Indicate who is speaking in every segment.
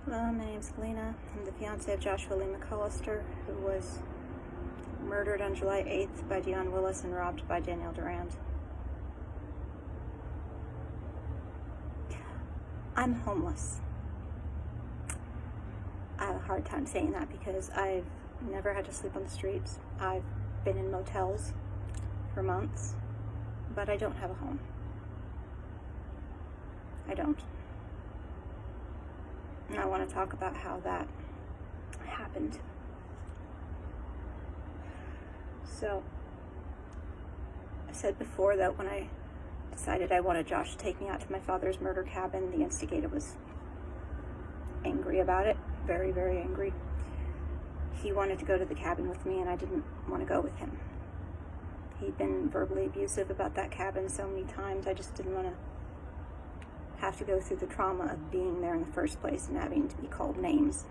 Speaker 1: Hello, my name is Lena. I'm the fiancé of Joshua Lee McCollister, who was murdered on July 8th by Deunn Willis and robbed by Danielle Durand. I'm homeless. I have a hard time saying that because I've never had to sleep on the streets. I've been in motels for months, but I don't have a home. I don't. And I want to talk about how that happened. So, I said before that when I decided I wanted Josh to take me out to my father's murder cabin, the instigator was angry about it, very, very angry. He wanted to go to the cabin with me and I didn't want to go with him. He'd been verbally abusive about that cabin so many times, I just didn't want to have to go through the trauma of being there in the first place and having to be called names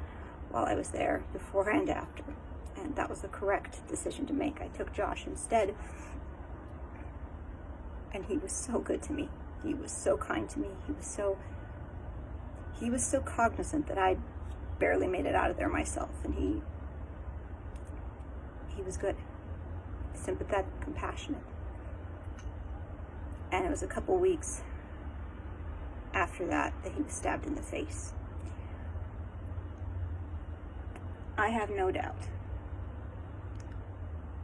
Speaker 1: while I was there, before and after. And that was the correct decision to make. I took Josh instead, and he was so good to me. He was so kind to me. He was so cognizant that I barely made it out of there myself, and he was good, sympathetic, compassionate. And it was a couple weeks after that he was stabbed in the face. I have no doubt,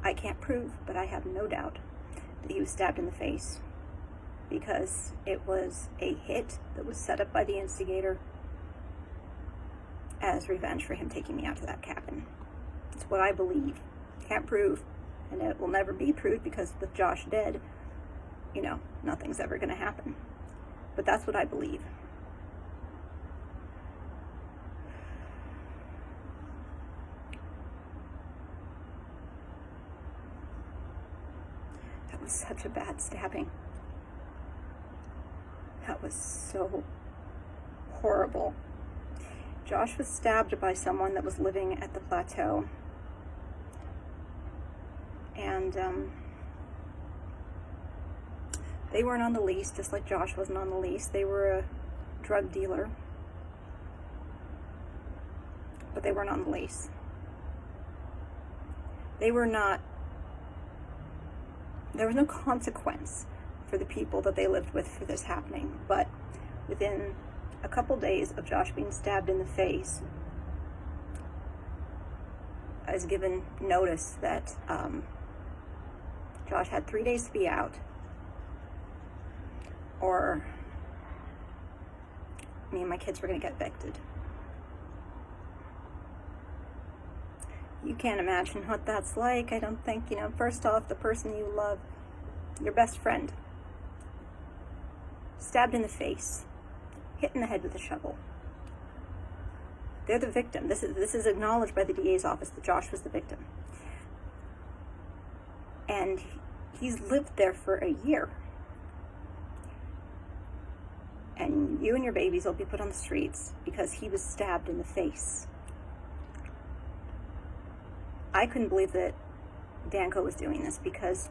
Speaker 1: I can't prove, but I have no doubt that he was stabbed in the face because it was a hit that was set up by the instigator as revenge for him taking me out to that cabin. It's what I believe. Can't prove, and it will never be proved because with Josh dead, nothing's ever going to happen. But that's what I believe. That was such a bad stabbing. That was so horrible. Josh was stabbed by someone that was living at the plateau. And they weren't on the lease, just like Josh wasn't on the lease. They were a drug dealer, but they weren't on the lease. There was no consequence for the people that they lived with for this happening, but within a couple days of Josh being stabbed in the face, I was given notice that Josh had 3 days to be out, or me and my kids were going to get evicted. You can't imagine what that's like. I don't think, first off, the person you love, your best friend, stabbed in the face, hit in the head with a shovel. They're the victim. This is acknowledged by the DA's office that Josh was the victim. And he's lived there for a year. And you and your babies will be put on the streets because he was stabbed in the face. I couldn't believe that Danco was doing this because,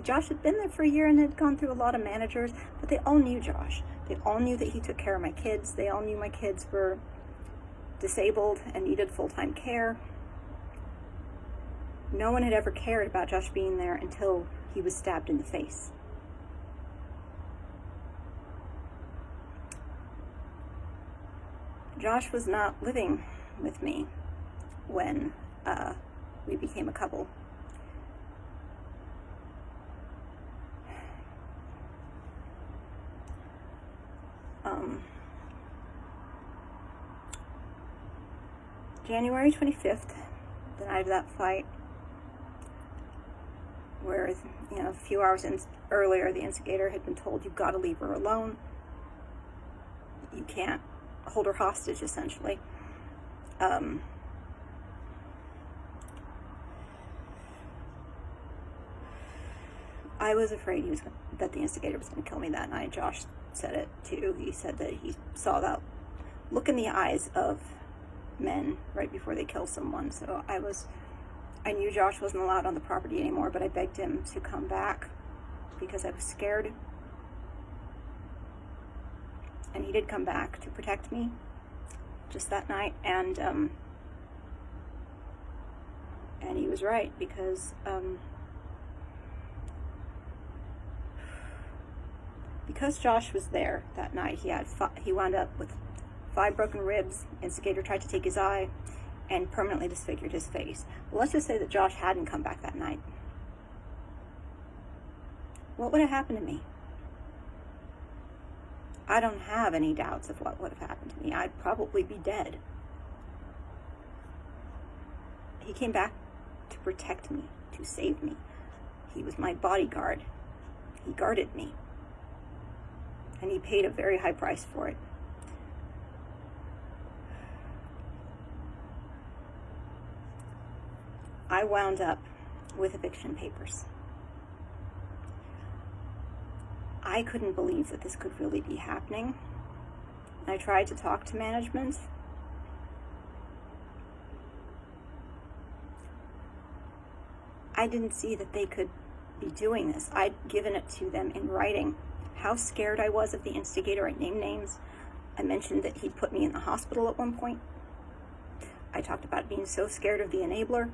Speaker 1: Josh had been there for a year and had gone through a lot of managers, but they all knew Josh. They all knew that he took care of my kids. They all knew my kids were disabled and needed full-time care. No one had ever cared about Josh being there until he was stabbed in the face. Josh was not living with me when we became a couple. January 25th, the night of that fight, where, a few hours earlier, the instigator had been told, you've got to leave her alone. You can't hold her hostage, essentially. I was afraid that the instigator was going to kill me that night. Josh said it too. He said that he saw that look in the eyes of men right before they kill someone. So I knew Josh wasn't allowed on the property anymore, but I begged him to come back because I was scared. And he did come back to protect me. just that night, and he was right, because Josh was there that night. He wound up with 5 broken ribs. Instigator tried to take his eye and permanently disfigured his face. But let's just say that Josh hadn't come back that night. What would have happened to me? I don't have any doubts of what would have happened to me. I'd probably be dead. He came back to protect me, to save me. He was my bodyguard. He guarded me. And he paid a very high price for it. I wound up with eviction papers. I couldn't believe that this could really be happening. I tried to talk to management. I didn't see that they could be doing this. I'd given it to them in writing. How scared I was of the instigator. I named names. I mentioned that he'd put me in the hospital at one point. I talked about being so scared of the enabler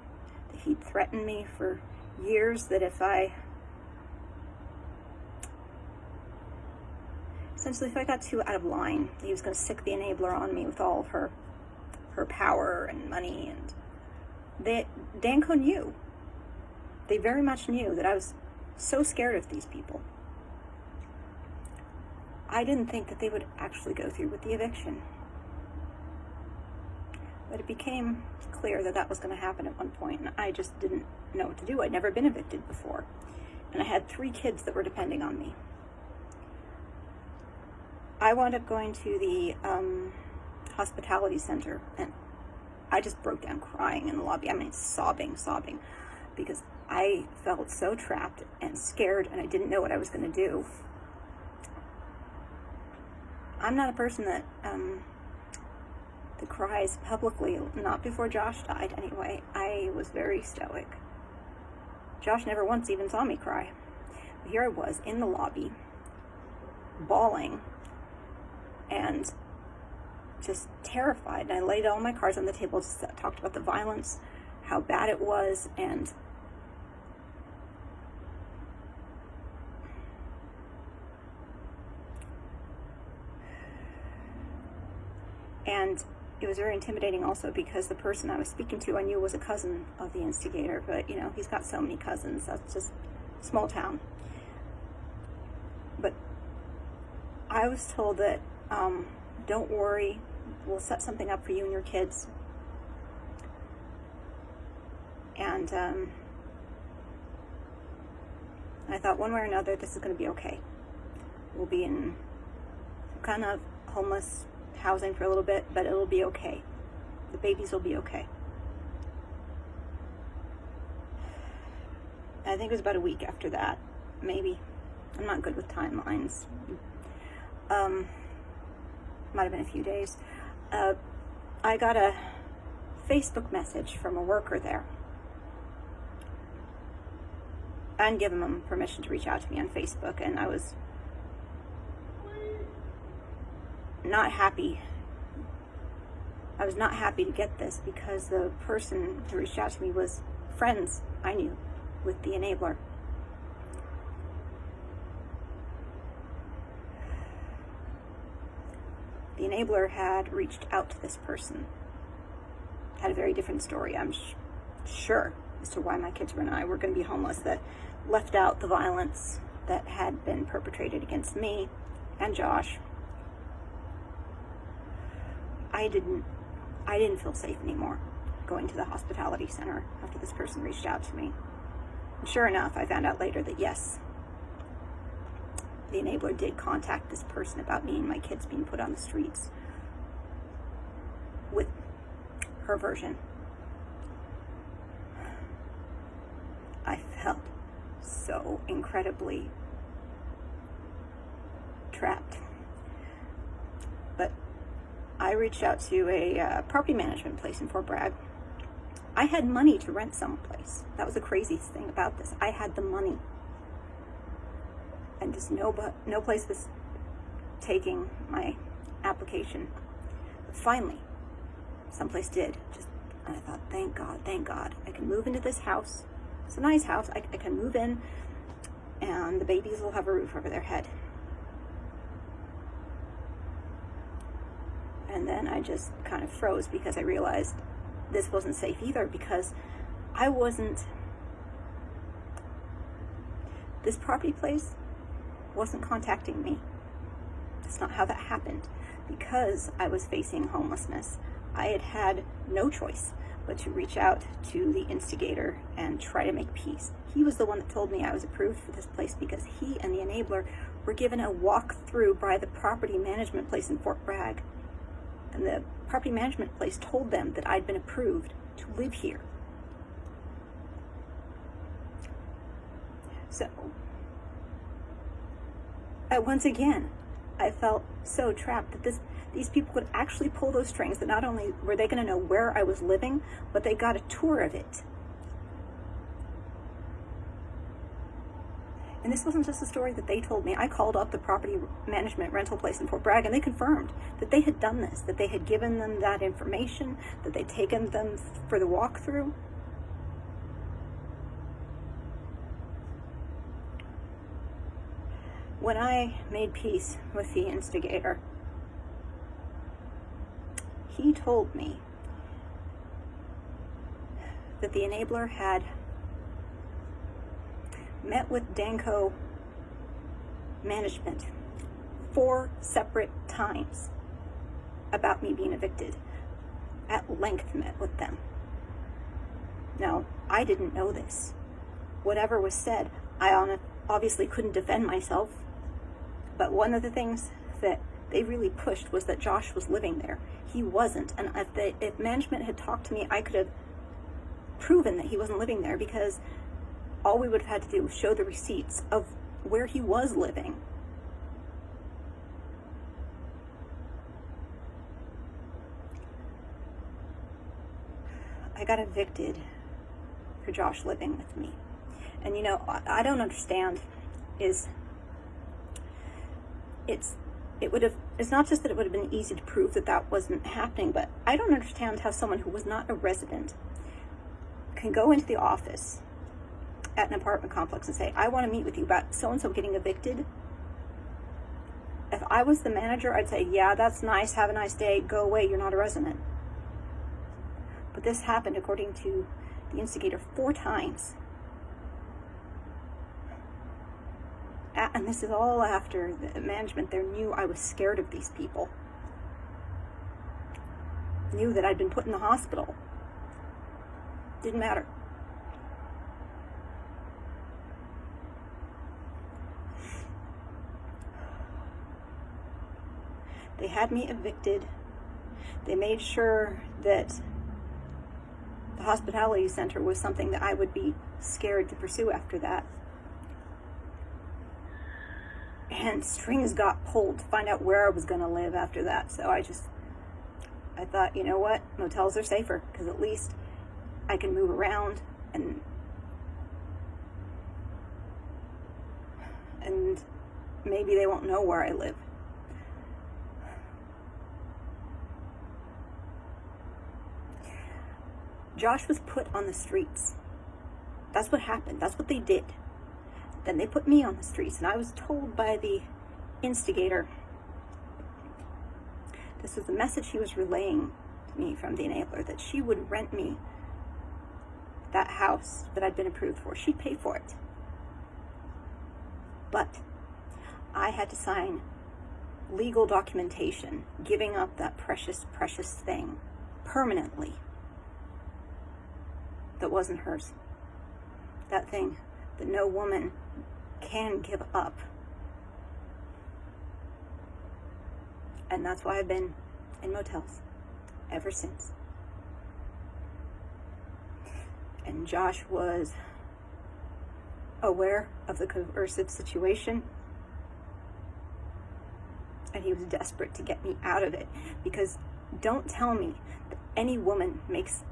Speaker 1: that he'd threatened me for years that if I got too out of line, he was going to sick the enabler on me with all of her power and money. And Danco knew. They very much knew that I was so scared of these people. I didn't think that they would actually go through with the eviction. But it became clear that that was going to happen at one point, and I just didn't know what to do. I'd never been evicted before. And I had 3 kids that were depending on me. I wound up going to the hospitality center, and I just broke down crying in the lobby. I mean, sobbing, because I felt so trapped and scared, and I didn't know what I was going to do. I'm not a person that cries publicly, not before Josh died anyway. I was very stoic. Josh never once even saw me cry. But here I was in the lobby, bawling, and just terrified. And I laid all my cards on the table, just talked about the violence, how bad it was, and it was very intimidating also because the person I was speaking to I knew was a cousin of the instigator, but you know, he's got so many cousins. That's just small town. But I was told that don't worry, we'll set something up for you and your kids. And I thought one way or another this is going to be okay. We'll be in kind of homeless housing for a little bit, but it'll be okay. The babies will be okay. I think it was about a week after that, maybe. I'm not good with timelines. Might have been a few days. I got a Facebook message from a worker there. I hadn't given them permission to reach out to me on Facebook, and I was not happy. I was not happy to get this because the person who reached out to me was friends I knew with the enabler. The enabler had reached out to this person, had a very different story, I'm sure, as to why my kids and I were going to be homeless, that left out the violence that had been perpetrated against me and Josh. I didn't feel safe anymore going to the hospitality center after this person reached out to me. And sure enough, I found out later that yes, the enabler did contact this person about me and my kids being put on the streets with her version. I felt so incredibly trapped. But I reached out to a property management place in Fort Bragg. I had money to rent someplace. That was the craziest thing about this. I had the money. And just no place was taking my application. But finally, someplace did. And I thought, thank God, I can move into this house. It's a nice house. I can move in, and the babies will have a roof over their head. And then I just kind of froze because I realized this wasn't safe either, because this property place wasn't contacting me. That's not how that happened. Because I was facing homelessness, I had no choice but to reach out to the instigator and try to make peace. He was the one that told me I was approved for this place because he and the enabler were given a walk-through by the property management place in Fort Bragg. And the property management place told them that I'd been approved to live here. So, once again, I felt so trapped that these people could actually pull those strings, that not only were they going to know where I was living, but they got a tour of it. And this wasn't just a story that they told me. I called up the property management rental place in Fort Bragg, and they confirmed that they had done this, that they had given them that information, that they'd taken them for the walkthrough. When I made peace with the instigator, he told me that the enabler had met with Danco management 4 separate times about me being evicted. At length met with them. Now, I didn't know this. Whatever was said, I obviously couldn't defend myself. But one of the things that they really pushed was that Josh was living there. He wasn't. And if management had talked to me, I could have proven that he wasn't living there, because all we would have had to do was show the receipts of where he was living. I got evicted for Josh living with me. And you know, I don't understand it's not just that it would have been easy to prove that that wasn't happening, but I don't understand how someone who was not a resident can go into the office at an apartment complex and say, I want to meet with you about so-and-so getting evicted. If I was the manager, I'd say, yeah, that's nice, have a nice day, go away, you're not a resident. But this happened, according to the instigator, 4 times. And this is all after the management there knew I was scared of these people. Knew that I'd been put in the hospital. Didn't matter. They had me evicted. They made sure that the hospitality center was something that I would be scared to pursue after that. And strings got pulled to find out where I was going to live after that. So I thought, you know what? Motels are safer, because at least I can move around and maybe they won't know where I live. Josh was put on the streets. That's what happened. That's what they did. Then they put me on the streets, and I was told by the instigator, this was the message he was relaying to me from the enabler, that she would rent me that house that I'd been approved for. She'd pay for it. But I had to sign legal documentation giving up that precious, precious thing permanently that wasn't hers. That thing that no woman can give up. And that's why I've been in motels ever since. And Josh was aware of the coercive situation, and he was desperate to get me out of it, because don't tell me that any woman makes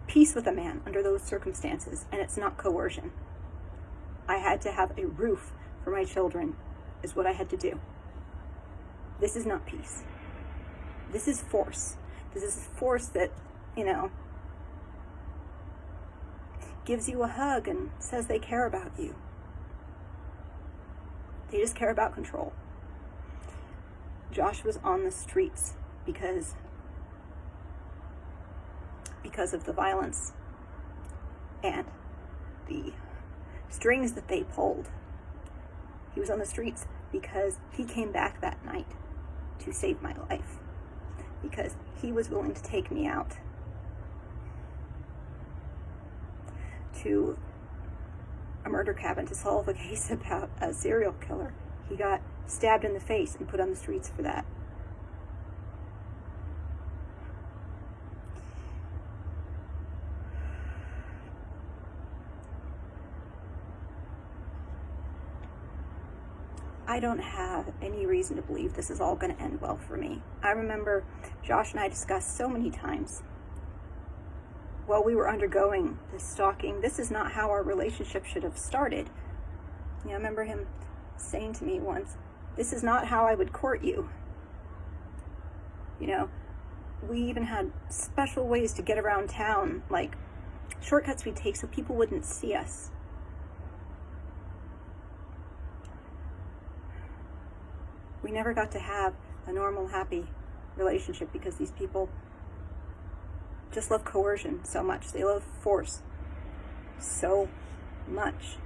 Speaker 1: peace with a man under those circumstances and it's not coercion. I had to have a roof for my children, is what I had to do. This is not peace. This is force. This is a force that, you know, gives you a hug and says they care about you. They just care about control. Josh was on the streets because of the violence and the strings that they pulled. He was on the streets because he came back that night to save my life, because he was willing to take me out to a murder cabin to solve a case about a serial killer. He got stabbed in the face and put on the streets for that. I don't have any reason to believe this is all going to end well for me. I remember Josh and I discussed so many times while we were undergoing this stalking, this is not how our relationship should have started. You know, I remember him saying to me once, this is not how I would court you. You know, we even had special ways to get around town, like shortcuts we'd take so people wouldn't see us. We never got to have a normal, happy relationship because these people just love coercion so much. They love force so much.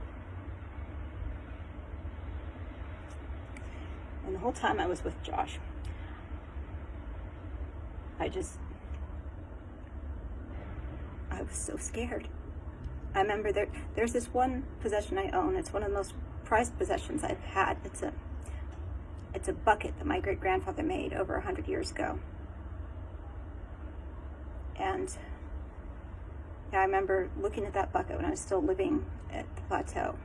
Speaker 1: And the whole time I was with Josh, I was so scared. I remember there's this one possession I own. It's one of the most prized possessions I've had. It's a bucket that my great-grandfather made over 100 years ago. And yeah, I remember looking at that bucket when I was still living at the plateau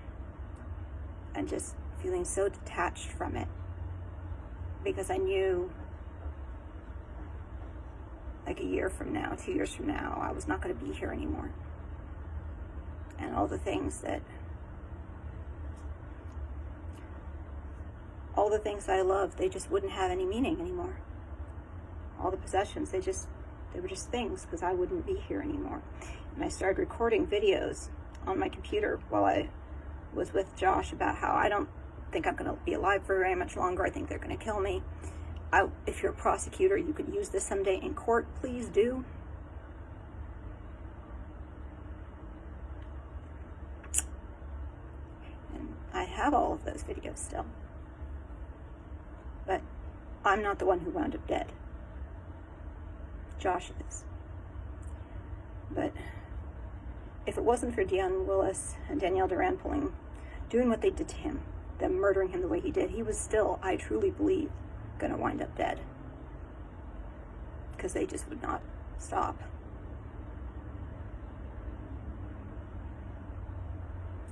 Speaker 1: and just feeling so detached from it, because I knew like a year from now, 2 years from now, I was not going to be here anymore. And all the things that I loved, they just wouldn't have any meaning anymore. All the possessions, they were just things, because I wouldn't be here anymore. And I started recording videos on my computer while I was with Josh about how I don't think I'm going to be alive for very much longer. I think they're going to kill me. If you're a prosecutor, you could use this someday in court. Please do. And I have all of those videos still. But I'm not the one who wound up dead. Josh is. But if it wasn't for Deunn Willis and Danielle Durand doing what they did to him, them murdering him the way he did, he was still, I truly believe, going to wind up dead. Because they just would not stop.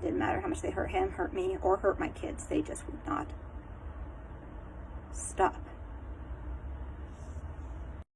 Speaker 1: Didn't matter how much they hurt him, hurt me, or hurt my kids. They just would not stop.